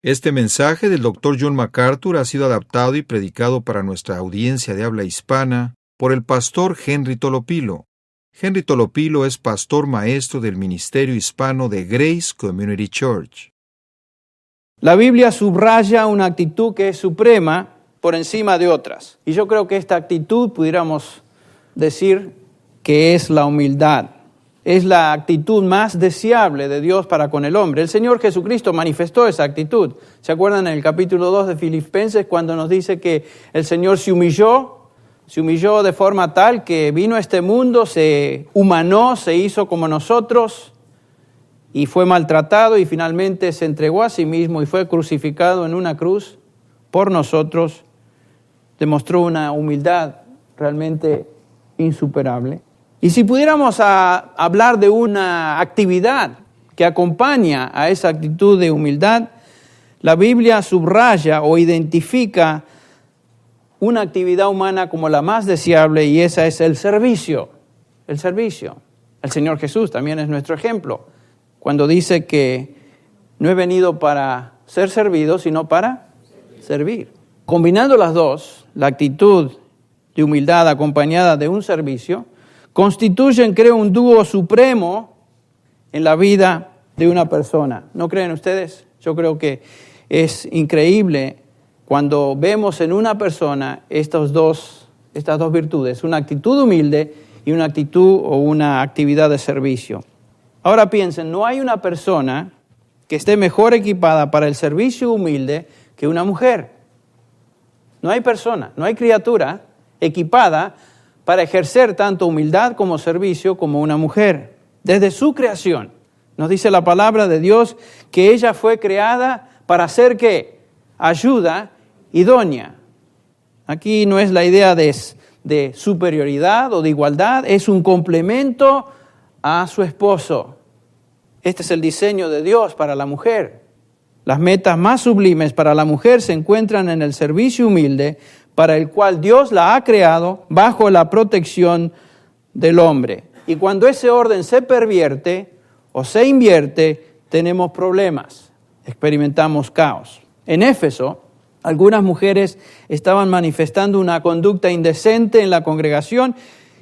Este mensaje del Dr. John MacArthur ha sido adaptado y predicado para nuestra audiencia de habla hispana por el pastor Henry Tolopilo. Henry Tolopilo es pastor maestro del Ministerio Hispano de Grace Community Church. La Biblia subraya una actitud que es suprema por encima de otras. Y yo creo que esta actitud pudiéramos decir que es la humildad. Es la actitud más deseable de Dios para con el hombre. El Señor Jesucristo manifestó esa actitud. ¿Se acuerdan en el capítulo 2 de Filipenses cuando nos dice que el Señor se humilló de forma tal que vino a este mundo, se humanó, se hizo como nosotros y fue maltratado y finalmente se entregó a sí mismo y fue crucificado en una cruz por nosotros? Demostró una humildad realmente insuperable. Y si pudiéramos hablar de una actividad que acompaña a esa actitud de humildad, la Biblia subraya o identifica una actividad humana como la más deseable y esa es el servicio. El servicio. El Señor Jesús también es nuestro ejemplo cuando dice que no he venido para ser servido, sino para servir. Combinando las dos, la actitud de humildad acompañada de un servicio, constituyen, creo, un dúo supremo en la vida de una persona. ¿No creen ustedes? Yo creo que es increíble cuando vemos en una persona estas dos virtudes, una actitud humilde y una actitud o una actividad de servicio. Ahora piensen, no hay una persona que esté mejor equipada para el servicio humilde que una mujer. No hay persona, no hay criatura equipada para ejercer tanto humildad como servicio como una mujer. Desde su creación, nos dice la palabra de Dios que ella fue creada para ser ¿qué? Ayuda idónea. Aquí no es la idea de superioridad o de igualdad, es un complemento a su esposo. Este es el diseño de Dios para la mujer. Las metas más sublimes para la mujer se encuentran en el servicio humilde, para el cual Dios la ha creado bajo la protección del hombre. Y cuando ese orden se pervierte o se invierte, tenemos problemas, experimentamos caos. En Éfeso, algunas mujeres estaban manifestando una conducta indecente en la congregación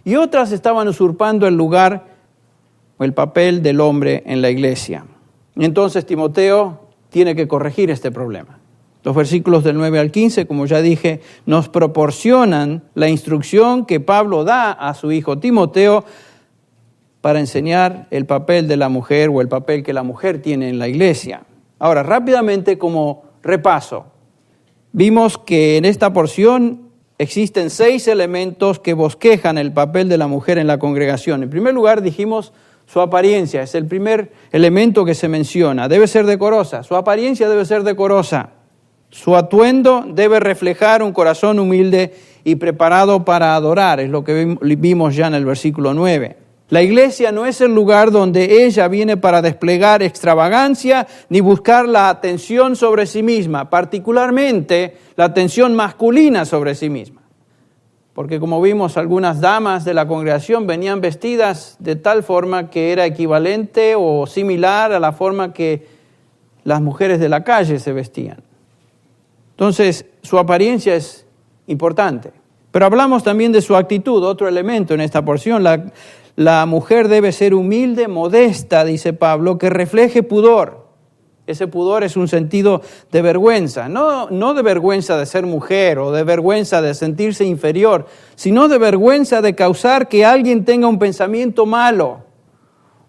y otras estaban usurpando el lugar o el papel del hombre en la iglesia. Y entonces Timoteo tiene que corregir este problema. Los versículos del 9 al 15, como ya dije, nos proporcionan la instrucción que Pablo da a su hijo Timoteo para enseñar el papel de la mujer o el papel que la mujer tiene en la iglesia. Ahora, rápidamente como repaso, vimos que en esta porción existen 6 elementos que bosquejan el papel de la mujer en la congregación. En primer lugar, dijimos su apariencia, es el primer elemento que se menciona. Debe ser decorosa, su apariencia debe ser decorosa. Su atuendo debe reflejar un corazón humilde y preparado para adorar, es lo que vimos ya en el versículo 9. La iglesia no es el lugar donde ella viene para desplegar extravagancia ni buscar la atención sobre sí misma, particularmente la atención masculina sobre sí misma. Porque como vimos, algunas damas de la congregación venían vestidas de tal forma que era equivalente o similar a la forma que las mujeres de la calle se vestían. Entonces, su apariencia es importante. Pero hablamos también de su actitud, otro elemento en esta porción. La mujer debe ser humilde, modesta, dice Pablo, que refleje pudor. Ese pudor es un sentido de vergüenza, no de vergüenza de ser mujer o de vergüenza de sentirse inferior, sino de vergüenza de causar que alguien tenga un pensamiento malo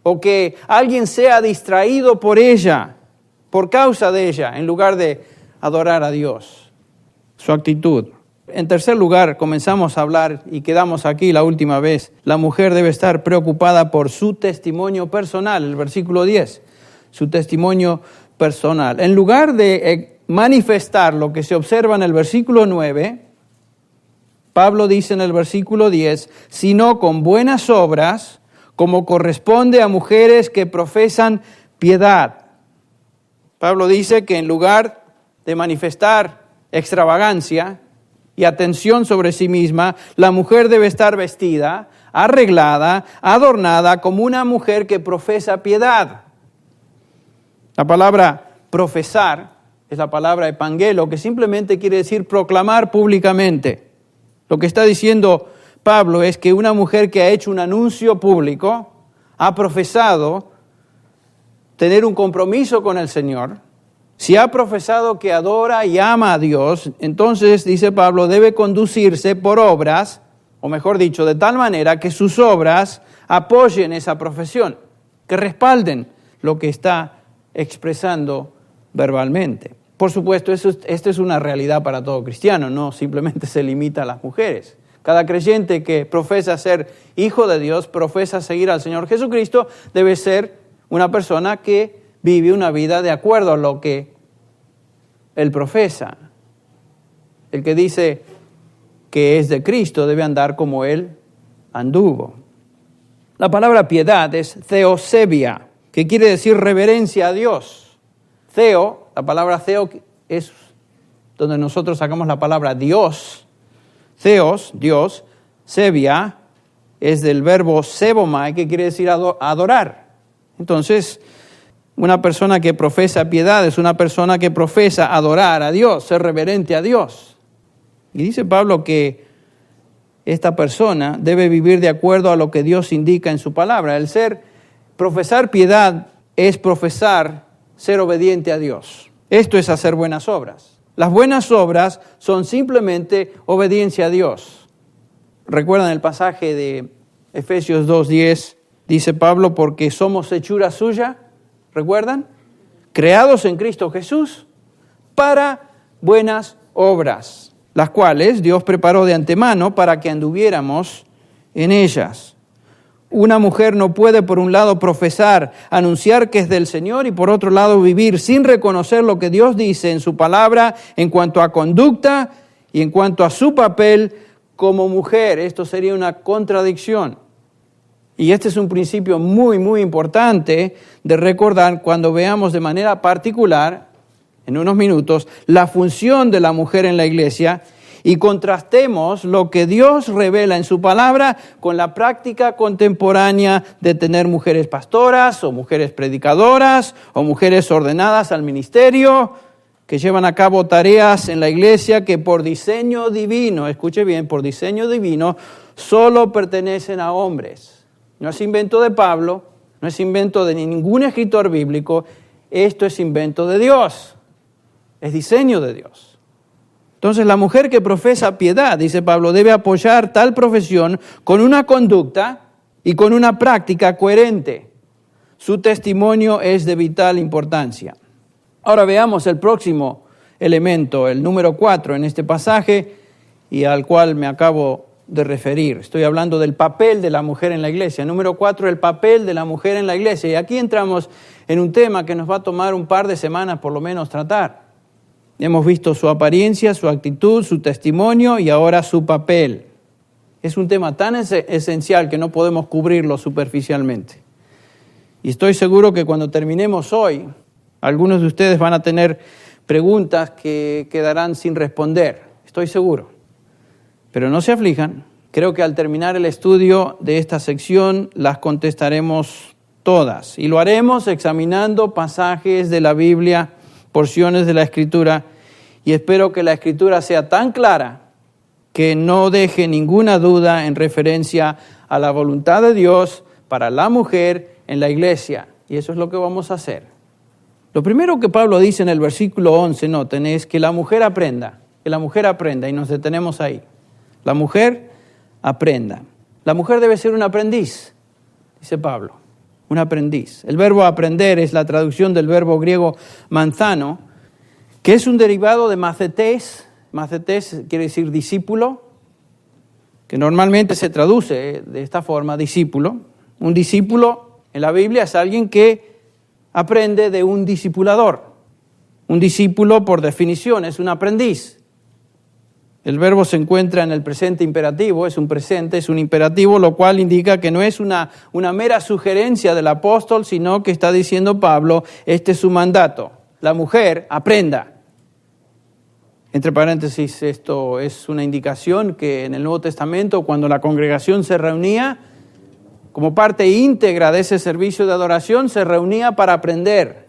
o que alguien sea distraído por ella, por causa de ella, en lugar de adorar a Dios. Su actitud. En tercer lugar, comenzamos a hablar y quedamos aquí la última vez. La mujer debe estar preocupada por su testimonio personal, el versículo 10. Su testimonio personal. En lugar de manifestar lo que se observa en el versículo 9, Pablo dice en el versículo 10, sino con buenas obras, como corresponde a mujeres que profesan piedad. Pablo dice que en lugar de manifestar extravagancia y atención sobre sí misma, la mujer debe estar vestida, arreglada, adornada como una mujer que profesa piedad. La palabra profesar es la palabra epangelo, que simplemente quiere decir proclamar públicamente. Lo que está diciendo Pablo es que una mujer que ha hecho un anuncio público, ha profesado tener un compromiso con el Señor, si ha profesado que adora y ama a Dios, entonces, dice Pablo, debe conducirse por obras, o mejor dicho, de tal manera que sus obras apoyen esa profesión, que respalden lo que está expresando verbalmente. Por supuesto, esto es una realidad para todo cristiano, no simplemente se limita a las mujeres. Cada creyente que profesa ser hijo de Dios, profesa seguir al Señor Jesucristo, debe ser una persona que vive una vida de acuerdo a lo que él profesa. El que dice que es de Cristo debe andar como él anduvo. La palabra piedad es theosebia, que quiere decir reverencia a Dios. Theo, la palabra theo es donde nosotros sacamos la palabra Dios. Theos, Dios, sebia, es del verbo sebomai, que quiere decir adorar. Entonces, una persona que profesa piedad es una persona que profesa adorar a Dios, ser reverente a Dios. Y dice Pablo que esta persona debe vivir de acuerdo a lo que Dios indica en su palabra. Profesar piedad es profesar ser obediente a Dios. Esto es hacer buenas obras. Las buenas obras son simplemente obediencia a Dios. ¿Recuerdan el pasaje de Efesios 2:10? Dice Pablo, porque somos hechura suya, ¿recuerdan? Creados en Cristo Jesús para buenas obras, las cuales Dios preparó de antemano para que anduviéramos en ellas. Una mujer no puede, por un lado, profesar, anunciar que es del Señor y por otro lado vivir sin reconocer lo que Dios dice en su palabra en cuanto a conducta y en cuanto a su papel como mujer. Esto sería una contradicción. Y este es un principio muy, muy importante de recordar cuando veamos de manera particular, en unos minutos, la función de la mujer en la iglesia y contrastemos lo que Dios revela en su palabra con la práctica contemporánea de tener mujeres pastoras o mujeres predicadoras o mujeres ordenadas al ministerio que llevan a cabo tareas en la iglesia que por diseño divino, escuche bien, por diseño divino, solo pertenecen a hombres. No es invento de Pablo, no es invento de ningún escritor bíblico, esto es invento de Dios, es diseño de Dios. Entonces la mujer que profesa piedad, dice Pablo, debe apoyar tal profesión con una conducta y con una práctica coherente. Su testimonio es de vital importancia. Ahora veamos el próximo elemento, el número 4 en este pasaje y al cual me acabo de referir. Estoy hablando del papel de la mujer en la iglesia. Número 4, el papel de la mujer en la iglesia. Y aquí entramos en un tema que nos va a tomar un par de semanas por lo menos tratar. Hemos visto su apariencia, su actitud, su testimonio y ahora su papel. Es un tema tan esencial que no podemos cubrirlo superficialmente. Y estoy seguro que cuando terminemos hoy, algunos de ustedes van a tener preguntas que quedarán sin responder. Estoy seguro. Pero no se aflijan. Creo que al terminar el estudio de esta sección las contestaremos todas. Y lo haremos examinando pasajes de la Biblia, porciones de la Escritura, y espero que la Escritura sea tan clara que no deje ninguna duda en referencia a la voluntad de Dios para la mujer en la iglesia. Y eso es lo que vamos a hacer. Lo primero que Pablo dice en el versículo 11, noten, es que la mujer aprenda, y nos detenemos ahí. La mujer aprenda. La mujer debe ser un aprendiz, dice Pablo. Un aprendiz. El verbo aprender es la traducción del verbo griego manzano, que es un derivado de mathetes. Mathetes quiere decir discípulo, que normalmente se traduce de esta forma, discípulo. Un discípulo en la Biblia es alguien que aprende de un discipulador. Un discípulo, por definición, es un aprendiz. El verbo se encuentra en el presente imperativo, es un presente, es un imperativo, lo cual indica que no es una mera sugerencia del apóstol, sino que está diciendo Pablo, este es su mandato. La mujer aprenda. Entre paréntesis, esto es una indicación que en el Nuevo Testamento, cuando la congregación se reunía, como parte íntegra de ese servicio de adoración, se reunía para aprender.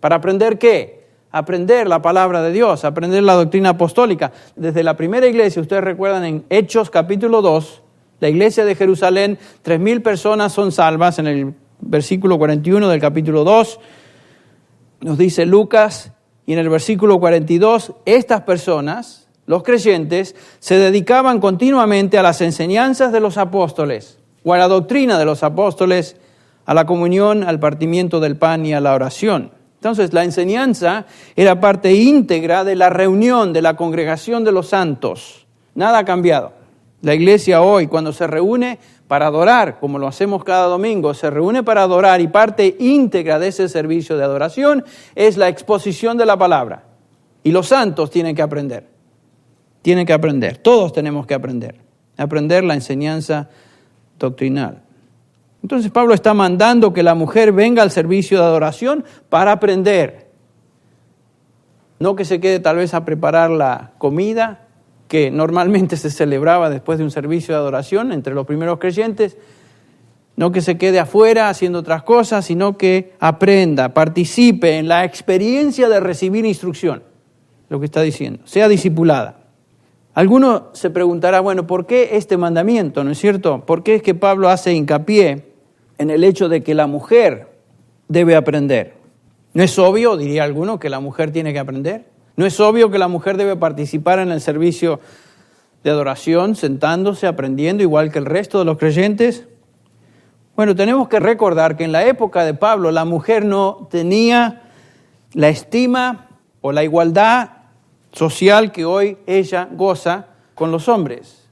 ¿Para aprender qué? aprender la palabra de Dios, aprender la doctrina apostólica. Desde la primera iglesia, ustedes recuerdan en Hechos capítulo 2, la iglesia de Jerusalén, 3,000 personas son salvas. En el versículo 41 del capítulo 2, nos dice Lucas, y en el versículo 42, estas personas, los creyentes, se dedicaban continuamente a las enseñanzas de los apóstoles, o a la doctrina de los apóstoles, a la comunión, al partimiento del pan y a la oración. Entonces, la enseñanza era parte íntegra de la reunión, de la congregación de los santos. Nada ha cambiado. La iglesia hoy, cuando se reúne para adorar, como lo hacemos cada domingo, se reúne para adorar, y parte íntegra de ese servicio de adoración es la exposición de la palabra. Y los santos tienen que aprender. Tienen que aprender. Todos tenemos que aprender. Aprender la enseñanza doctrinal. Entonces Pablo está mandando que la mujer venga al servicio de adoración para aprender. No que se quede tal vez a preparar la comida que normalmente se celebraba después de un servicio de adoración entre los primeros creyentes. No que se quede afuera haciendo otras cosas, sino que aprenda, participe en la experiencia de recibir instrucción. Lo que está diciendo, sea discipulada. Alguno se preguntará, bueno, ¿por qué este mandamiento? ¿No es cierto? ¿Por qué es que Pablo hace hincapié en el hecho de que la mujer debe aprender? ¿No es obvio, diría alguno, que la mujer tiene que aprender? ¿No es obvio que la mujer debe participar en el servicio de adoración, sentándose, aprendiendo, igual que el resto de los creyentes? Bueno, tenemos que recordar que en la época de Pablo la mujer no tenía la estima o la igualdad social que hoy ella goza con los hombres.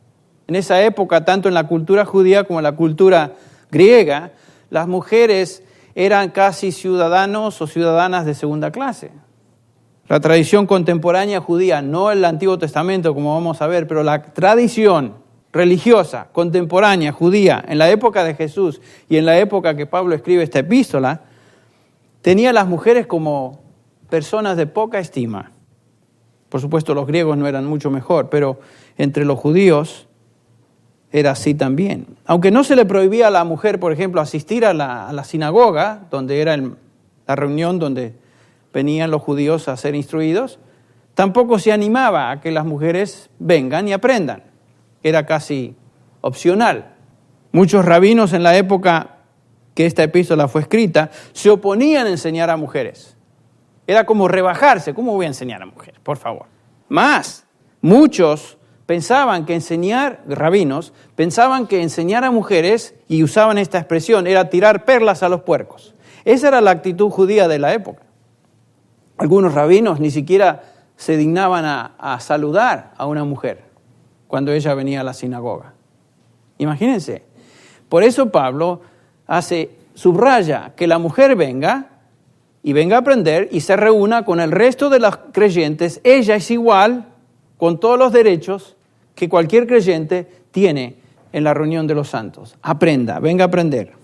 En esa época, tanto en la cultura judía como en la cultura griega, las mujeres eran casi ciudadanos o ciudadanas de segunda clase. La tradición contemporánea judía, no el Antiguo Testamento como vamos a ver, pero la tradición religiosa contemporánea judía en la época de Jesús y en la época que Pablo escribe esta epístola, tenía a las mujeres como personas de poca estima. Por supuesto, los griegos no eran mucho mejor, pero entre los judíos era así también. Aunque no se le prohibía a la mujer, por ejemplo, asistir a la sinagoga, donde era la reunión donde venían los judíos a ser instruidos, tampoco se animaba a que las mujeres vengan y aprendan. Era casi opcional. Muchos rabinos en la época que esta epístola fue escrita se oponían a enseñar a mujeres. Era como rebajarse. ¿Cómo voy a enseñar a mujeres? Por favor. Más, muchos pensaban que rabinos pensaban que enseñar a mujeres, y usaban esta expresión, era tirar perlas a los puercos. Esa era la actitud judía de la época. Algunos rabinos ni siquiera se dignaban a saludar a una mujer cuando ella venía a la sinagoga. Imagínense. Por eso Pablo subraya que la mujer venga a aprender y se reúna con el resto de los creyentes. Ella es igual, con todos los derechos que cualquier creyente tiene en la reunión de los santos. Aprenda, venga a aprender.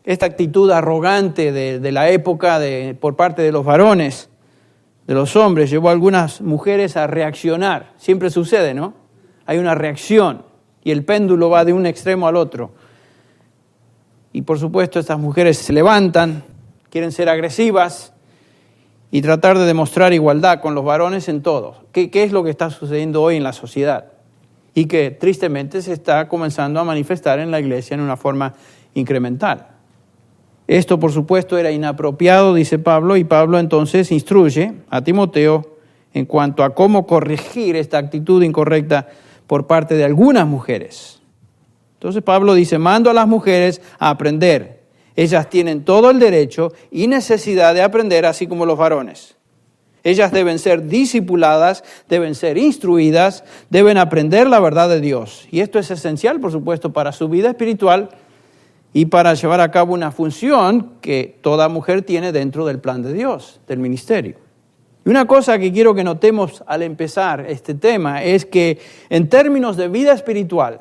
Esta actitud arrogante de la época por parte de los varones, de los hombres, llevó a algunas mujeres a reaccionar. Siempre sucede, ¿no? Hay una reacción y el péndulo va de un extremo al otro. Y por supuesto estas mujeres se levantan, quieren ser agresivas y tratar de demostrar igualdad con los varones en todo. ¿Qué es lo que está sucediendo hoy en la sociedad? Y que tristemente se está comenzando a manifestar en la iglesia en una forma incremental. Esto, por supuesto, era inapropiado, dice Pablo, y Pablo entonces instruye a Timoteo en cuanto a cómo corregir esta actitud incorrecta por parte de algunas mujeres. Entonces Pablo dice, mando a las mujeres a aprender. Ellas tienen todo el derecho y necesidad de aprender, así como los varones. Ellas deben ser discipuladas, deben ser instruidas, deben aprender la verdad de Dios. Y esto es esencial, por supuesto, para su vida espiritual y para llevar a cabo una función que toda mujer tiene dentro del plan de Dios, del ministerio. Y una cosa que quiero que notemos al empezar este tema es que en términos de vida espiritual,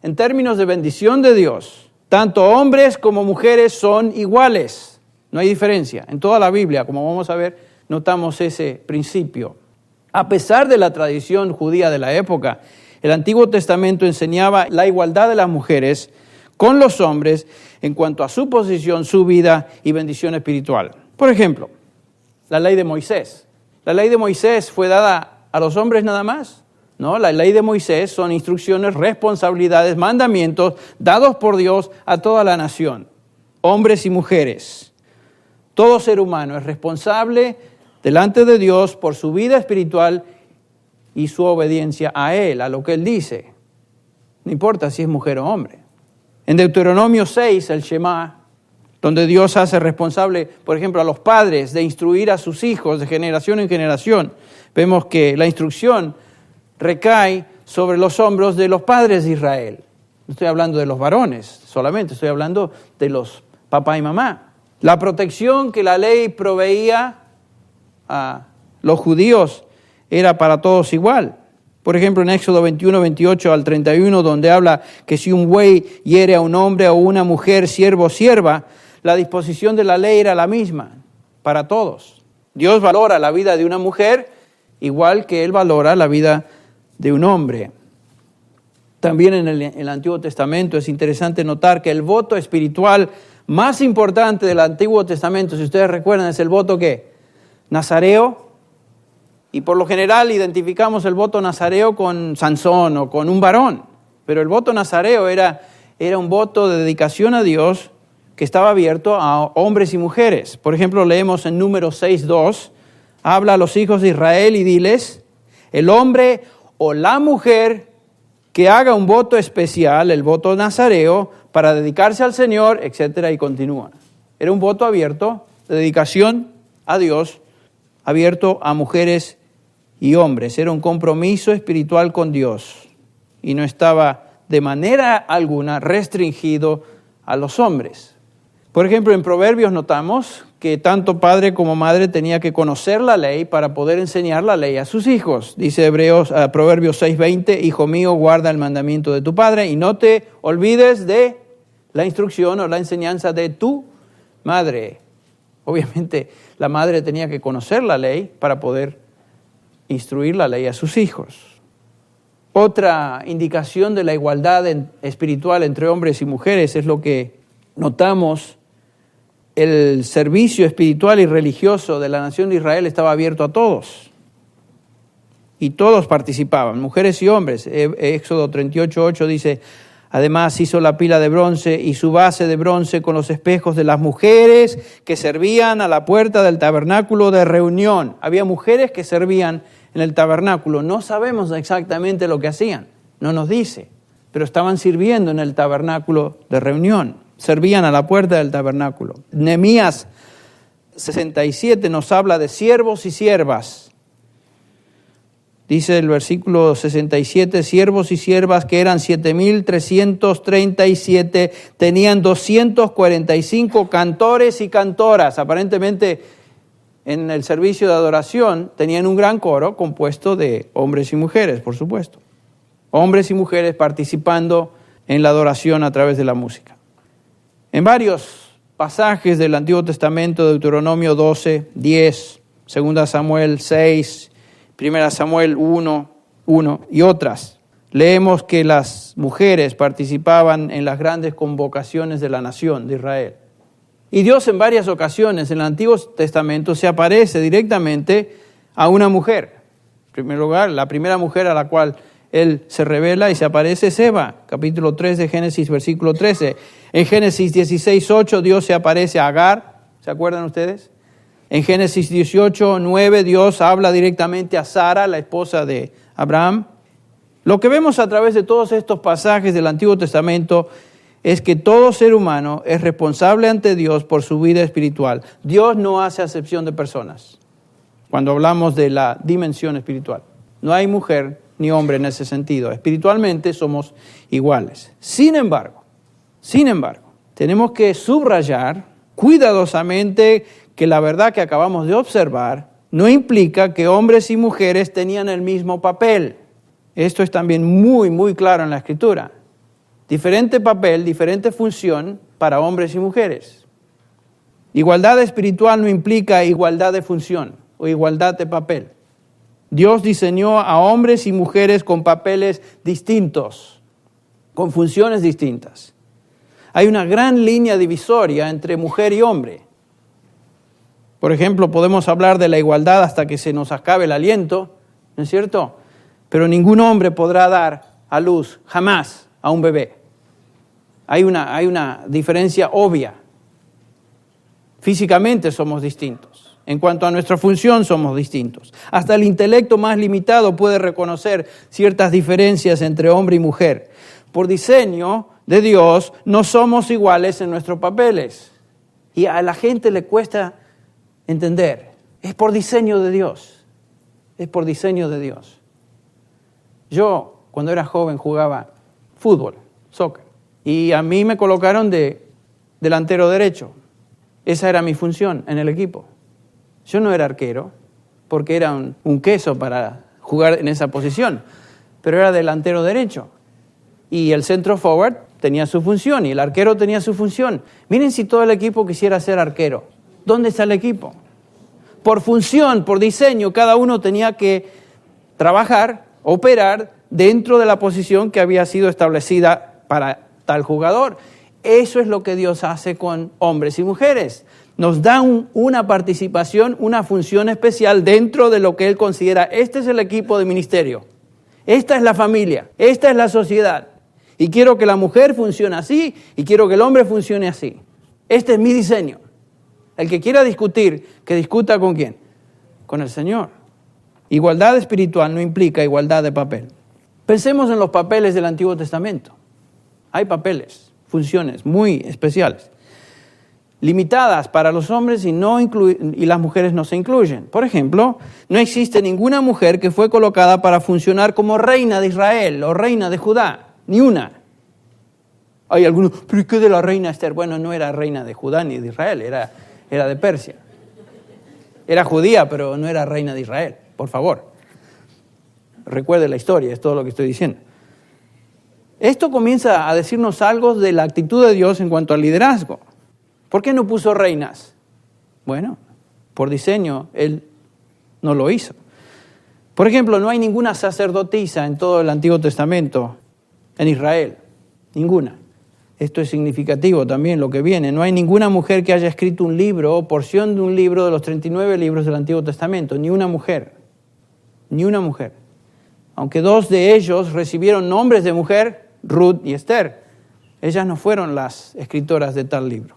en términos de bendición de Dios, tanto hombres como mujeres son iguales. No hay diferencia. En toda la Biblia, como vamos a ver, notamos ese principio. A pesar de la tradición judía de la época, el Antiguo Testamento enseñaba la igualdad de las mujeres con los hombres en cuanto a su posición, su vida y bendición espiritual. Por ejemplo, la ley de Moisés. ¿La ley de Moisés fue dada a los hombres nada más? No, la ley de Moisés son instrucciones, responsabilidades, mandamientos dados por Dios a toda la nación, hombres y mujeres. Todo ser humano es responsable delante de Dios por su vida espiritual y su obediencia a Él, a lo que Él dice. No importa si es mujer o hombre. En Deuteronomio 6, el Shema, donde Dios hace responsable, por ejemplo, a los padres de instruir a sus hijos de generación en generación, vemos que la instrucción recae sobre los hombros de los padres de Israel. No estoy hablando de los varones solamente, estoy hablando de los papá y mamá. La protección que la ley proveía a los judíos era para todos igual. Por ejemplo, en Éxodo 21, 28 al 31, donde habla que si un buey hiere a un hombre o una mujer, siervo o sierva, la disposición de la ley era la misma para todos. Dios valora la vida de una mujer igual que Él valora la vida de un hombre. También en el Antiguo Testamento es interesante notar que el voto espiritual más importante del Antiguo Testamento, si ustedes recuerdan, es el voto ¿qué? Nazareo. Y por lo general identificamos el voto nazareo con Sansón o con un varón. Pero el voto nazareo era un voto de dedicación a Dios que estaba abierto a hombres y mujeres. Por ejemplo, leemos en Números 6:2, habla a los hijos de Israel y diles, el hombre o la mujer que haga un voto especial, el voto nazareo, para dedicarse al Señor, etcétera, y continúa. Era un voto abierto, de dedicación a Dios, abierto a mujeres y hombres. Era un compromiso espiritual con Dios y no estaba de manera alguna restringido a los hombres. Por ejemplo, en Proverbios notamos que tanto padre como madre tenía que conocer la ley para poder enseñar la ley a sus hijos. Dice Proverbios 6:20, hijo mío, guarda el mandamiento de tu padre y no te olvides de la instrucción o la enseñanza de tu madre. Obviamente, la madre tenía que conocer la ley para poder instruir la ley a sus hijos. Otra indicación de la igualdad espiritual entre hombres y mujeres es lo que notamos. El servicio espiritual y religioso de la nación de Israel estaba abierto a todos. Y todos participaban, mujeres y hombres. Éxodo 38:8 dice, además hizo la pila de bronce y su base de bronce con los espejos de las mujeres que servían a la puerta del tabernáculo de reunión. Había mujeres que servían en el tabernáculo. No sabemos exactamente lo que hacían, no nos dice, pero estaban sirviendo en el tabernáculo de reunión. Servían a la puerta del tabernáculo. Nehemías 67 nos habla de siervos y siervas. Dice el versículo 67, siervos y siervas que eran 7,337, tenían 245 cantores y cantoras. Aparentemente en el servicio de adoración tenían un gran coro compuesto de hombres y mujeres, por supuesto. Hombres y mujeres participando en la adoración a través de la música. En varios pasajes del Antiguo Testamento, Deuteronomio 12, 10, 2 Samuel 6, 1 Samuel 1 y otras, leemos que las mujeres participaban en las grandes convocaciones de la nación de Israel. Y Dios en varias ocasiones en el Antiguo Testamento se aparece directamente a una mujer. En primer lugar, la primera mujer a la cual Él se revela y se aparece es Eva, capítulo 3 de Génesis, versículo 13. En Génesis 16:8 Dios se aparece a Agar, ¿se acuerdan ustedes? En Génesis 18:9 Dios habla directamente a Sara, la esposa de Abraham. Lo que vemos a través de todos estos pasajes del Antiguo Testamento es que todo ser humano es responsable ante Dios por su vida espiritual. Dios no hace acepción de personas cuando hablamos de la dimensión espiritual. No hay mujer ni hombre en ese sentido. Espiritualmente somos iguales. Sin embargo, tenemos que subrayar cuidadosamente que la verdad que acabamos de observar no implica que hombres y mujeres tenían el mismo papel. Esto es también muy, muy claro en la Escritura. Diferente papel, diferente función para hombres y mujeres. Igualdad espiritual no implica igualdad de función o igualdad de papel. Dios diseñó a hombres y mujeres con papeles distintos, con funciones distintas. Hay una gran línea divisoria entre mujer y hombre. Por ejemplo, podemos hablar de la igualdad hasta que se nos acabe el aliento, ¿no es cierto? Pero ningún hombre podrá dar a luz jamás a un bebé. Hay una diferencia obvia. Físicamente somos distintos. En cuanto a nuestra función somos distintos. Hasta el intelecto más limitado puede reconocer ciertas diferencias entre hombre y mujer. Por diseño de Dios no somos iguales en nuestros papeles. Y a la gente le cuesta entender. Es por diseño de Dios. Es por diseño de Dios. Yo, cuando era joven, jugaba fútbol, soccer. Y a mí me colocaron de delantero derecho. Esa era mi función en el equipo. Yo no era arquero, porque era un queso para jugar en esa posición, pero era delantero derecho. Y el centro forward tenía su función y el arquero tenía su función. Miren si todo el equipo quisiera ser arquero. ¿Dónde está el equipo? Por función, por diseño, cada uno tenía que trabajar, operar dentro de la posición que había sido establecida para tal jugador. Eso es lo que Dios hace con hombres y mujeres. Nos da una participación, una función especial dentro de lo que Él considera. Este es el equipo de ministerio. Esta es la familia. Esta es la sociedad. Y quiero que la mujer funcione así y quiero que el hombre funcione así. Este es mi diseño. El que quiera discutir, que discuta ¿con quién? Con el Señor. Igualdad espiritual no implica igualdad de papel. Pensemos en los papeles del Antiguo Testamento. Hay papeles, funciones muy especiales, limitadas para los hombres y las mujeres no se incluyen. Por ejemplo, no existe ninguna mujer que fue colocada para funcionar como reina de Israel o reina de Judá, ni una. Hay algunos, ¿pero qué de la reina Esther? Bueno, no era reina de Judá ni de Israel, era de Persia. Era judía, pero no era reina de Israel, por favor. Recuerde la historia, es todo lo que estoy diciendo. Esto comienza a decirnos algo de la actitud de Dios en cuanto al liderazgo. ¿Por qué no puso reinas? Bueno, por diseño, Él no lo hizo. Por ejemplo, no hay ninguna sacerdotisa en todo el Antiguo Testamento en Israel. Ninguna. Esto es significativo también lo que viene. No hay ninguna mujer que haya escrito un libro o porción de un libro de los 39 libros del Antiguo Testamento. Ni una mujer. Ni una mujer. Aunque 2 de ellos recibieron nombres de mujer, Ruth y Esther, ellas no fueron las escritoras de tal libro.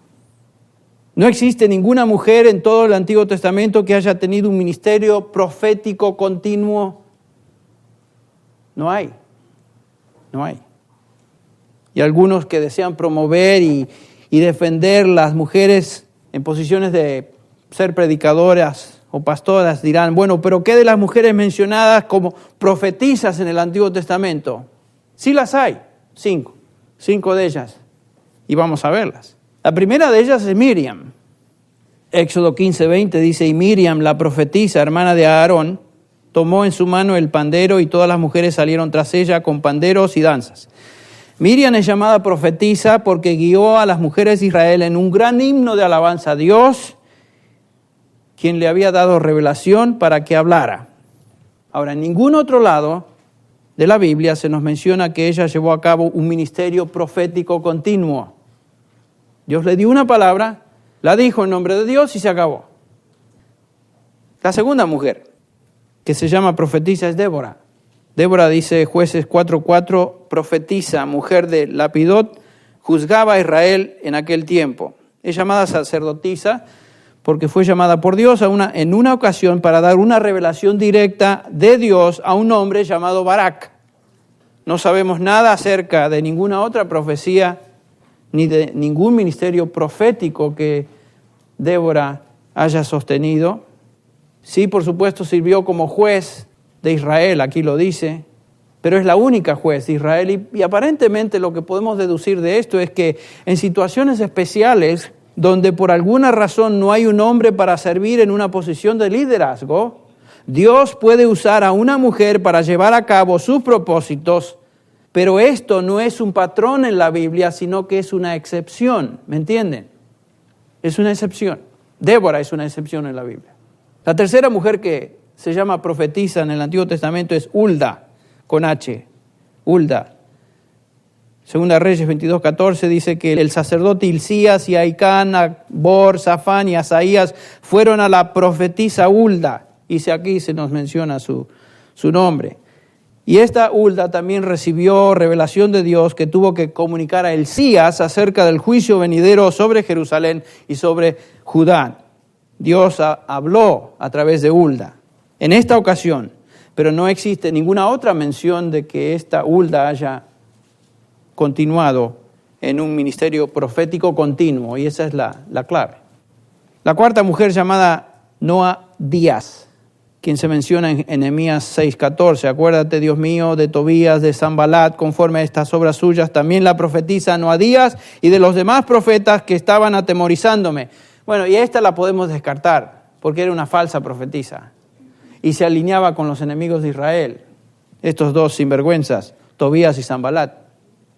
No existe ninguna mujer en todo el Antiguo Testamento que haya tenido un ministerio profético continuo. No hay. No hay. Y algunos que desean promover y defender las mujeres en posiciones de ser predicadoras o pastoras dirán, bueno, pero ¿qué de las mujeres mencionadas como profetisas en el Antiguo Testamento? Sí las hay, 5 de ellas, y vamos a verlas. La primera de ellas es Miriam. Éxodo 15:20 dice, y Miriam, la profetisa, hermana de Aarón, tomó en su mano el pandero y todas las mujeres salieron tras ella con panderos y danzas. Miriam es llamada profetisa porque guió a las mujeres de Israel en un gran himno de alabanza a Dios, quien le había dado revelación para que hablara. Ahora, en ningún otro lado de la Biblia se nos menciona que ella llevó a cabo un ministerio profético continuo. Dios le dio una palabra, la dijo en nombre de Dios y se acabó. La segunda mujer que se llama profetisa es Débora. Débora, dice Jueces 4:4, profetisa, mujer de Lapidot, juzgaba a Israel en aquel tiempo. Es llamada sacerdotisa porque fue llamada por Dios en una ocasión para dar una revelación directa de Dios a un hombre llamado Barak. No sabemos nada acerca de ninguna otra profecía ni de ningún ministerio profético que Débora haya sostenido. Sí, por supuesto, sirvió como juez de Israel, aquí lo dice, pero es la única juez de Israel y aparentemente lo que podemos deducir de esto es que en situaciones especiales donde por alguna razón no hay un hombre para servir en una posición de liderazgo, Dios puede usar a una mujer para llevar a cabo sus propósitos, pero esto no es un patrón en la Biblia, sino que es una excepción, ¿me entienden? Es una excepción. Débora es una excepción en la Biblia. La tercera mujer que se llama profetisa en el Antiguo Testamento es Hulda, con H, Hulda. Segunda Reyes 22:14 dice que el sacerdote Hilcías y Ahicán, Acbor, Safán y Asaías fueron a la profetisa Hulda. Y aquí se nos menciona su nombre. Y esta Hulda también recibió revelación de Dios que tuvo que comunicar a Hilcías acerca del juicio venidero sobre Jerusalén y sobre Judá. Dios habló a través de Hulda en esta ocasión, pero no existe ninguna otra mención de que esta Hulda haya continuado en un ministerio profético continuo, y esa es la clave. La cuarta mujer llamada Noadías, quien se menciona en Nehemías 6:14. Acuérdate, Dios mío, de Tobías, de Sanbalat, conforme a estas obras suyas, también la profetisa Noadías y de los demás profetas que estaban atemorizándome. Bueno, y esta la podemos descartar, porque era una falsa profetisa y se alineaba con los enemigos de Israel. Estos dos sinvergüenzas, Tobías y Sanbalat.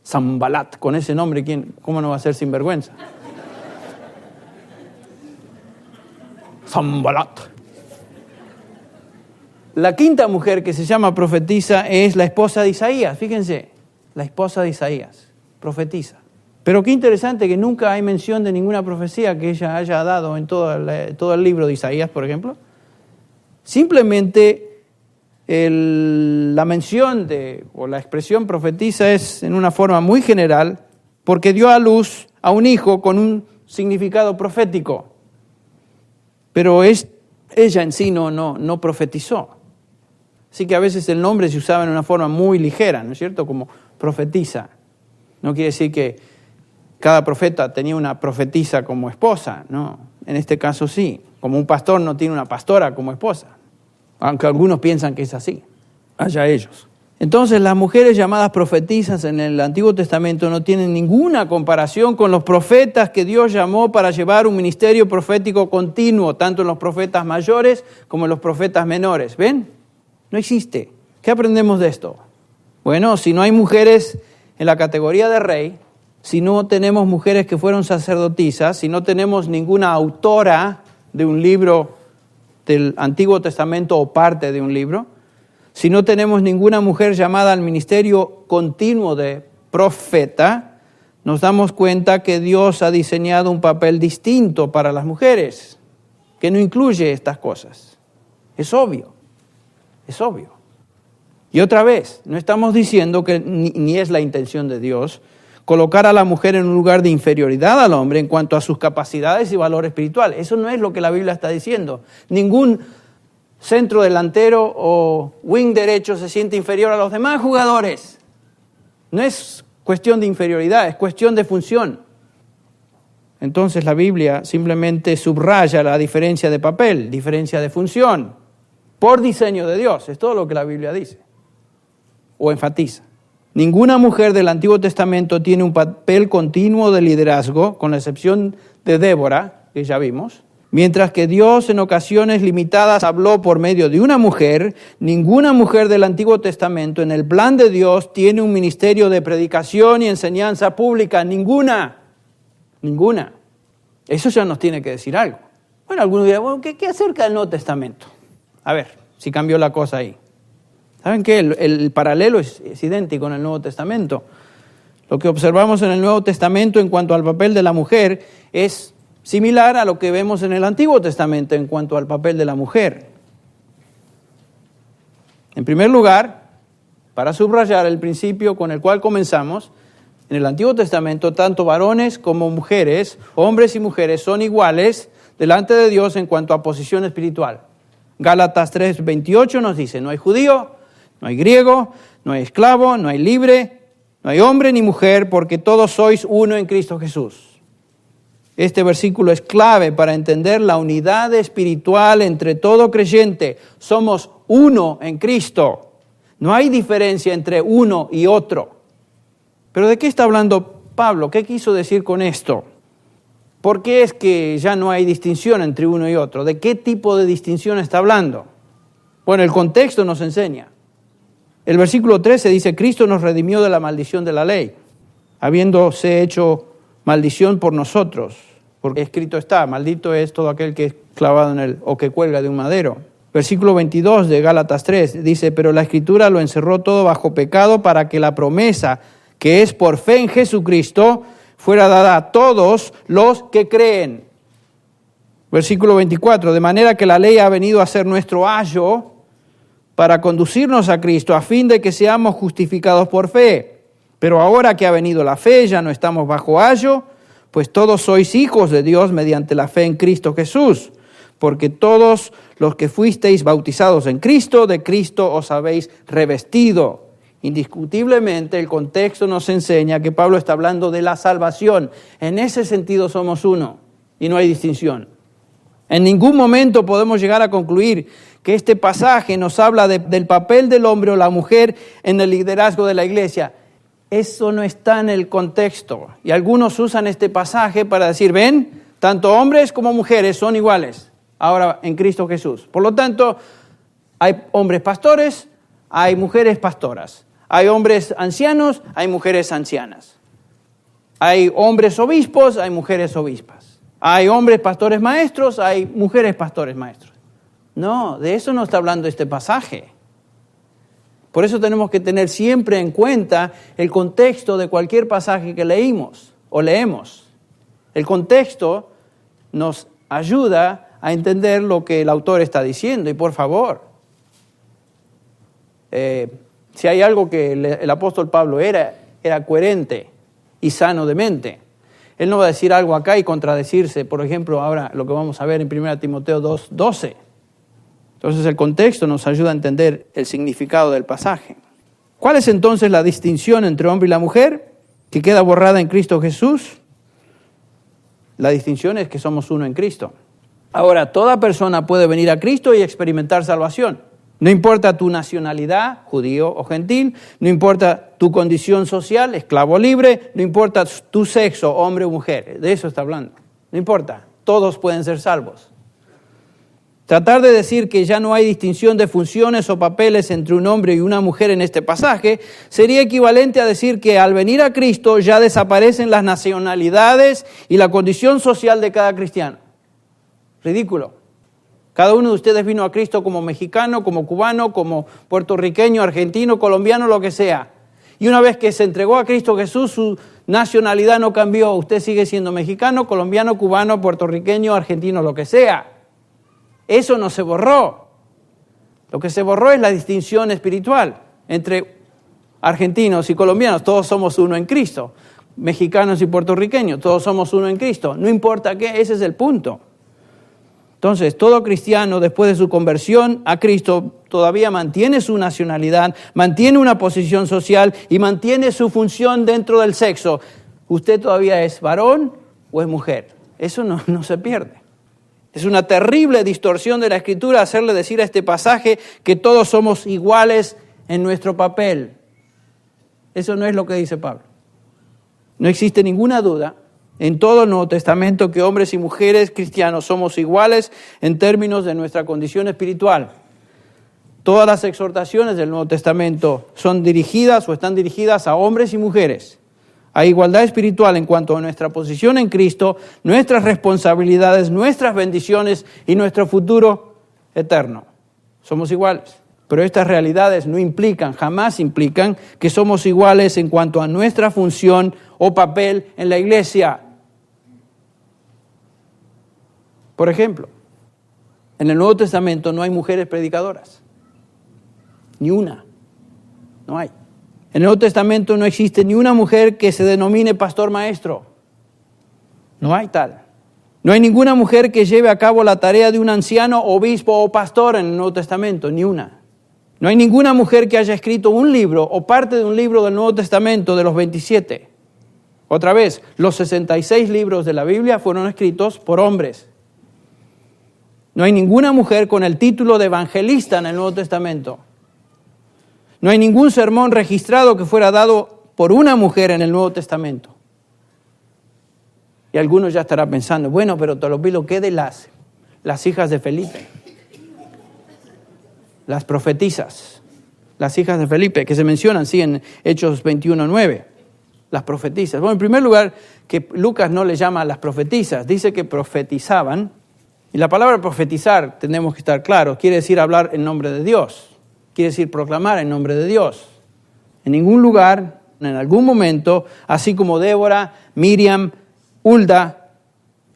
Sanbalat, con ese nombre, ¿cómo no va a ser sinvergüenza? Sanbalat. La quinta mujer que se llama profetisa es la esposa de Isaías. Fíjense, la esposa de Isaías, profetisa. Pero qué interesante que nunca hay mención de ninguna profecía que ella haya dado en todo el libro de Isaías, por ejemplo. Simplemente la mención o la expresión profetiza es en una forma muy general porque dio a luz a un hijo con un significado profético. Pero ella en sí no profetizó. Así que a veces el nombre se usaba en una forma muy ligera, ¿no es cierto? Como profetisa. No quiere decir que cada profeta tenía una profetisa como esposa, no. En este caso sí. Como un pastor no tiene una pastora como esposa. Aunque algunos piensan que es así. Allá ellos. Entonces las mujeres llamadas profetisas en el Antiguo Testamento no tienen ninguna comparación con los profetas que Dios llamó para llevar un ministerio profético continuo, tanto en los profetas mayores como en los profetas menores. ¿Ven? No existe. ¿Qué aprendemos de esto? Bueno, si no hay mujeres en la categoría de rey, si no tenemos mujeres que fueron sacerdotisas, si no tenemos ninguna autora de un libro del Antiguo Testamento o parte de un libro, si no tenemos ninguna mujer llamada al ministerio continuo de profeta, nos damos cuenta que Dios ha diseñado un papel distinto para las mujeres, que no incluye estas cosas. Es obvio. Y otra vez, no estamos diciendo que ni es la intención de Dios colocar a la mujer en un lugar de inferioridad al hombre en cuanto a sus capacidades y valor espiritual. Eso no es lo que la Biblia está diciendo. Ningún centro delantero o wing derecho se siente inferior a los demás jugadores. No es cuestión de inferioridad, es cuestión de función. Entonces la Biblia simplemente subraya la diferencia de papel, diferencia de función, por diseño de Dios. Es todo lo que la Biblia dice o enfatiza. Ninguna mujer del Antiguo Testamento tiene un papel continuo de liderazgo, con la excepción de Débora, que ya vimos. Mientras que Dios en ocasiones limitadas habló por medio de una mujer, ninguna mujer del Antiguo Testamento en el plan de Dios tiene un ministerio de predicación y enseñanza pública. Ninguna. Eso ya nos tiene que decir algo. Bueno, algunos dirán, bueno, ¿qué acerca del Nuevo Testamento? A ver, si cambió la cosa ahí. ¿Saben qué? El paralelo es idéntico en el Nuevo Testamento. Lo que observamos en el Nuevo Testamento en cuanto al papel de la mujer es similar a lo que vemos en el Antiguo Testamento en cuanto al papel de la mujer. En primer lugar, para subrayar el principio con el cual comenzamos, en el Antiguo Testamento tanto varones como mujeres, hombres y mujeres son iguales delante de Dios en cuanto a posición espiritual. Gálatas 3:28 nos dice, no hay judío, no hay griego, no hay esclavo, no hay libre, no hay hombre ni mujer, porque todos sois uno en Cristo Jesús. Este versículo es clave para entender la unidad espiritual entre todo creyente. Somos uno en Cristo. No hay diferencia entre uno y otro. ¿Pero de qué está hablando Pablo? ¿Qué quiso decir con esto? ¿Por qué es que ya no hay distinción entre uno y otro? ¿De qué tipo de distinción está hablando? Bueno, el contexto nos enseña. El versículo 13 dice, Cristo nos redimió de la maldición de la ley, habiéndose hecho maldición por nosotros, porque escrito está, maldito es todo aquel que es clavado o que cuelga de un madero. Versículo 22 de Gálatas 3 dice, pero la Escritura lo encerró todo bajo pecado para que la promesa que es por fe en Jesucristo, fuera dada a todos los que creen. Versículo 24, de manera que la ley ha venido a ser nuestro ayo para conducirnos a Cristo, a fin de que seamos justificados por fe. Pero ahora que ha venido la fe, ya no estamos bajo ayo, pues todos sois hijos de Dios mediante la fe en Cristo Jesús. Porque todos los que fuisteis bautizados en Cristo, de Cristo os habéis revestido. Indiscutiblemente el contexto nos enseña que Pablo está hablando de la salvación. En ese sentido somos uno y no hay distinción. En ningún momento podemos llegar a concluir que este pasaje nos habla del papel del hombre o la mujer en el liderazgo de la iglesia. Eso no está en el contexto. Y algunos usan este pasaje para decir, ven, tanto hombres como mujeres son iguales ahora en Cristo Jesús. Por lo tanto, hay hombres pastores, hay mujeres pastoras. Hay hombres ancianos, hay mujeres ancianas. Hay hombres obispos, hay mujeres obispas. Hay hombres pastores maestros, hay mujeres pastores maestros. No, de eso no está hablando este pasaje. Por eso tenemos que tener siempre en cuenta el contexto de cualquier pasaje que leímos o leemos. El contexto nos ayuda a entender lo que el autor está diciendo. Y por favor, si hay algo que el apóstol Pablo era coherente y sano de mente. Él no va a decir algo acá y contradecirse. Por ejemplo, ahora lo que vamos a ver en 1 Timoteo 2:12. Entonces el contexto nos ayuda a entender el significado del pasaje. ¿Cuál es entonces la distinción entre hombre y la mujer que queda borrada en Cristo Jesús? La distinción es que somos uno en Cristo. Ahora, toda persona puede venir a Cristo y experimentar salvación. No importa tu nacionalidad, judío o gentil, no importa tu condición social, esclavo o libre, no importa tu sexo, hombre o mujer, de eso está hablando. No importa, todos pueden ser salvos. Tratar de decir que ya no hay distinción de funciones o papeles entre un hombre y una mujer en este pasaje sería equivalente a decir que al venir a Cristo ya desaparecen las nacionalidades y la condición social de cada cristiano. Ridículo. Cada uno de ustedes vino a Cristo como mexicano, como cubano, como puertorriqueño, argentino, colombiano, lo que sea. Y una vez que se entregó a Cristo Jesús, su nacionalidad no cambió. Usted sigue siendo mexicano, colombiano, cubano, puertorriqueño, argentino, lo que sea. Eso no se borró. Lo que se borró es la distinción espiritual entre argentinos y colombianos. Todos somos uno en Cristo. Mexicanos y puertorriqueños, todos somos uno en Cristo. No importa qué, ese es el punto. Entonces, todo cristiano, después de su conversión a Cristo, todavía mantiene su nacionalidad, mantiene una posición social y mantiene su función dentro del sexo. ¿Usted todavía es varón o es mujer? Eso no se pierde. Es una terrible distorsión de la Escritura hacerle decir a este pasaje que todos somos iguales en nuestro papel. Eso no es lo que dice Pablo. No existe ninguna duda en todo el Nuevo Testamento que hombres y mujeres cristianos somos iguales en términos de nuestra condición espiritual. Todas las exhortaciones del Nuevo Testamento son dirigidas o están dirigidas a hombres y mujeres. Hay igualdad espiritual en cuanto a nuestra posición en Cristo, nuestras responsabilidades, nuestras bendiciones y nuestro futuro eterno. Somos iguales. Pero estas realidades no implican, jamás implican, que somos iguales en cuanto a nuestra función o papel en la iglesia. Por ejemplo, en el Nuevo Testamento no hay mujeres predicadoras. Ni una. No hay. En el Nuevo Testamento no existe ni una mujer que se denomine pastor maestro. No hay tal. No hay ninguna mujer que lleve a cabo la tarea de un anciano, obispo o pastor en el Nuevo Testamento. Ni una. No hay ninguna mujer que haya escrito un libro o parte de un libro del Nuevo Testamento de los 27. Otra vez, los 66 libros de la Biblia fueron escritos por hombres. No hay ninguna mujer con el título de evangelista en el Nuevo Testamento. No hay ningún sermón registrado que fuera dado por una mujer en el Nuevo Testamento. Y algunos ya estarán pensando, bueno, pero Tolopilo, ¿qué de las hijas de Felipe? Las profetisas, las hijas de Felipe, que se mencionan, sí, en Hechos 21:9. Las profetisas. Bueno, en primer lugar, que Lucas no le llama a las profetisas, dice que profetizaban. Y la palabra profetizar, tenemos que estar claros, quiere decir hablar en nombre de Dios. Quiere decir proclamar en nombre de Dios. En ningún lugar en algún momento, así como Débora, Miriam, Hulda,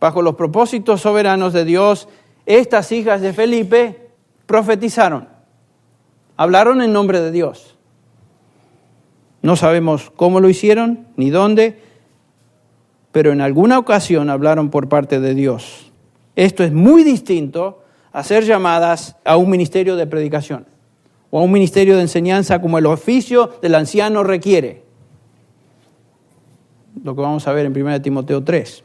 bajo los propósitos soberanos de Dios, estas hijas de Felipe profetizaron, hablaron en nombre de Dios. No sabemos cómo lo hicieron, ni dónde, pero en alguna ocasión hablaron por parte de Dios. Esto es muy distinto a ser llamadas a un ministerio de predicación o a un ministerio de enseñanza como el oficio del anciano requiere. Lo que vamos a ver en 1 Timoteo 3.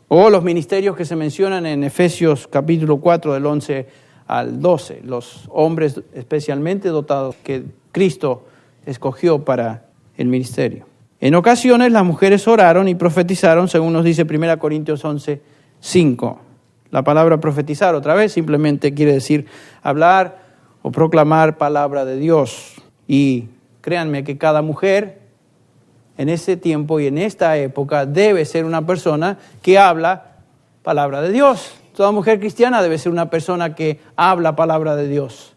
O los ministerios que se mencionan en Efesios capítulo 4 del 11 al 12. Los hombres especialmente dotados que Cristo escogió para el ministerio. En ocasiones las mujeres oraron y profetizaron, según nos dice 1 Corintios 11, 5. La palabra profetizar otra vez simplemente quiere decir hablar o proclamar palabra de Dios. Y créanme que cada mujer en ese tiempo y en esta época debe ser una persona que habla palabra de Dios. Toda mujer cristiana debe ser una persona que habla palabra de Dios.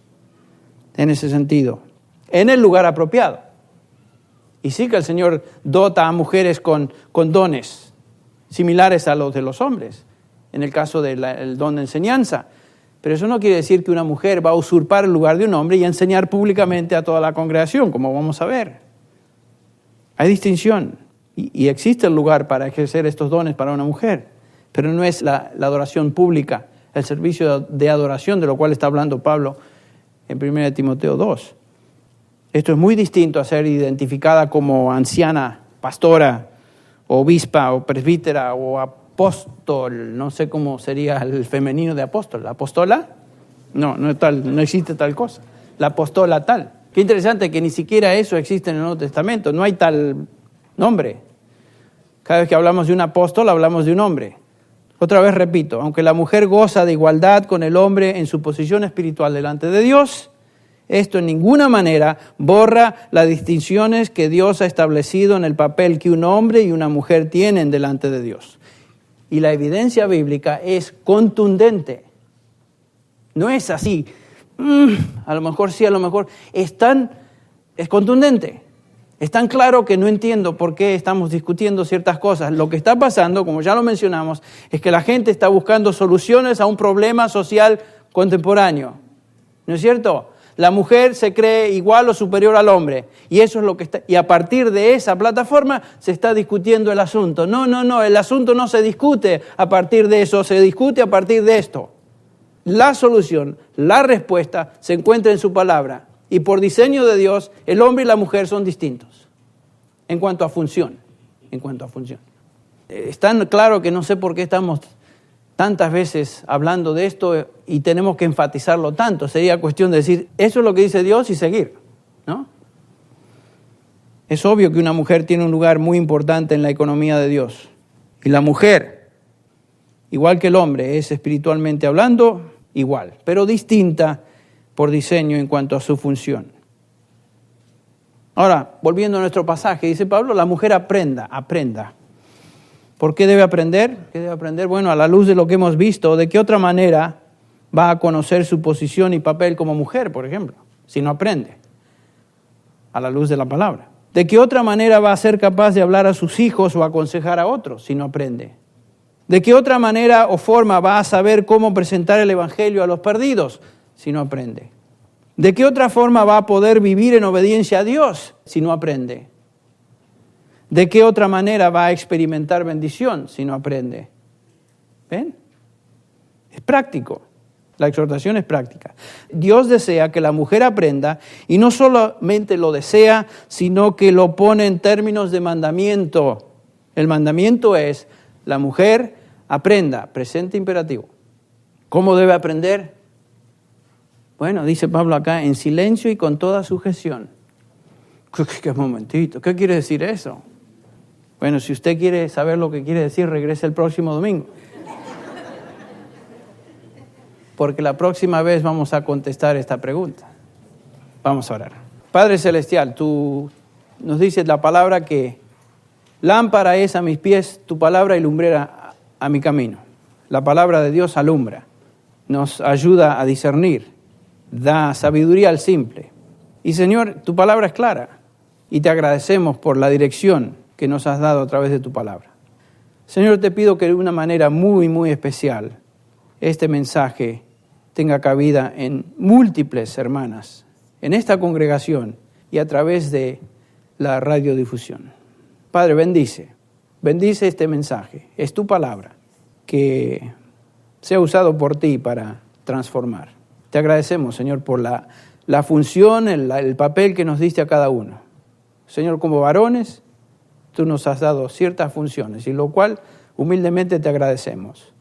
En ese sentido, en el lugar apropiado. Y sí que el Señor dota a mujeres con dones similares a los de los hombres, en el caso del don de enseñanza. Pero eso no quiere decir que una mujer va a usurpar el lugar de un hombre y a enseñar públicamente a toda la congregación, como vamos a ver. Hay distinción y existe el lugar para ejercer estos dones para una mujer, pero no es la adoración pública, el servicio de adoración de lo cual está hablando Pablo en 1 Timoteo 2. Esto es muy distinto a ser identificada como anciana, pastora, obispa, o presbítera, o apóstol. No sé cómo sería el femenino de apóstol. ¿La apóstola? No existe tal cosa. La apóstola tal. Qué interesante que ni siquiera eso existe en el Nuevo Testamento. No hay tal nombre. Cada vez que hablamos de un apóstol, hablamos de un hombre. Otra vez repito, aunque la mujer goza de igualdad con el hombre en su posición espiritual delante de Dios, esto en ninguna manera borra las distinciones que Dios ha establecido en el papel que un hombre y una mujer tienen delante de Dios. Y la evidencia bíblica es contundente. No es así. A lo mejor sí, a lo mejor. Es contundente. Es tan claro que no entiendo por qué estamos discutiendo ciertas cosas. Lo que está pasando, como ya lo mencionamos, es que la gente está buscando soluciones a un problema social contemporáneo. ¿No es cierto? La mujer se cree igual o superior al hombre. Y eso es lo que está. Y a partir de esa plataforma se está discutiendo el asunto. No. El asunto no se discute a partir de eso, se discute a partir de esto. La solución, la respuesta se encuentra en su palabra. Y por diseño de Dios, el hombre y la mujer son distintos en cuanto a función. Es tan claro que no sé por qué estamos tantas veces hablando de esto y tenemos que enfatizarlo tanto. Sería cuestión de decir, eso es lo que dice Dios y seguir, ¿no? Es obvio que una mujer tiene un lugar muy importante en la economía de Dios. Y la mujer, igual que el hombre, es espiritualmente hablando igual, pero distinta por diseño en cuanto a su función. Ahora, volviendo a nuestro pasaje, dice Pablo, la mujer aprenda. ¿Por qué debe aprender? ¿Qué debe aprender? Bueno, a la luz de lo que hemos visto, ¿de qué otra manera va a conocer su posición y papel como mujer, por ejemplo, si no aprende? A la luz de la palabra. ¿De qué otra manera va a ser capaz de hablar a sus hijos o aconsejar a otros si no aprende? ¿De qué otra manera o forma va a saber cómo presentar el evangelio a los perdidos si no aprende? ¿De qué otra forma va a poder vivir en obediencia a Dios si no aprende? ¿De qué otra manera va a experimentar bendición si no aprende? ¿Ven? Es práctico. La exhortación es práctica. Dios desea que la mujer aprenda y no solamente lo desea, sino que lo pone en términos de mandamiento. El mandamiento es, la mujer aprenda, presente imperativo. ¿Cómo debe aprender? Bueno, dice Pablo acá, en silencio y con toda sujeción. ¿Qué momentito? ¿Qué quiere decir eso? Bueno, si usted quiere saber lo que quiere decir, regrese el próximo domingo. Porque la próxima vez vamos a contestar esta pregunta. Vamos a orar. Padre Celestial, tú nos dices la palabra que lámpara es a mis pies tu palabra y lumbrera a mi camino. La palabra de Dios alumbra, nos ayuda a discernir, da sabiduría al simple. Y Señor, tu palabra es clara. y te agradecemos por la dirección que nos has dado a través de tu palabra. Señor, te pido que de una manera muy, muy especial este mensaje tenga cabida en múltiples hermanas, en esta congregación y a través de la radiodifusión. Padre, bendice este mensaje. Es tu palabra que sea usado por ti para transformar. Te agradecemos, Señor, por la función, el papel que nos diste a cada uno. Señor, como varones, tú nos has dado ciertas funciones, y lo cual humildemente te agradecemos.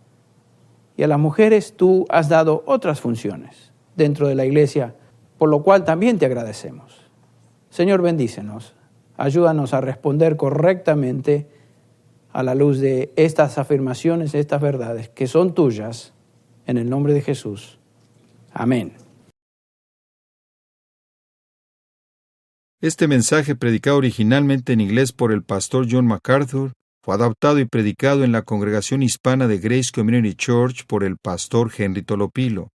Y a las mujeres tú has dado otras funciones dentro de la iglesia, por lo cual también te agradecemos. Señor, bendícenos. Ayúdanos a responder correctamente a la luz de estas afirmaciones, estas verdades que son tuyas, en el nombre de Jesús. Amén. Este mensaje, predicado originalmente en inglés por el pastor John MacArthur, fue adaptado y predicado en la congregación hispana de Grace Community Church por el pastor Henry Tolopilo.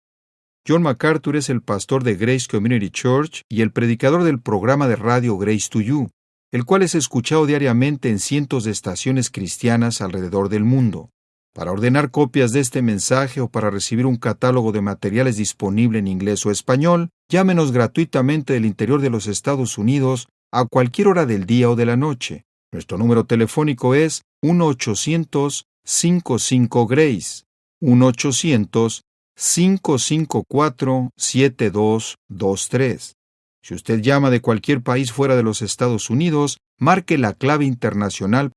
John MacArthur es el pastor de Grace Community Church y el predicador del programa de radio Grace to You, el cual es escuchado diariamente en cientos de estaciones cristianas alrededor del mundo. Para ordenar copias de este mensaje o para recibir un catálogo de materiales disponible en inglés o español, llámenos gratuitamente del interior de los Estados Unidos a cualquier hora del día o de la noche. Nuestro número telefónico es 1-800-55-GRACE, 1-800-554-7223. Si usted llama de cualquier país fuera de los Estados Unidos, marque la clave internacional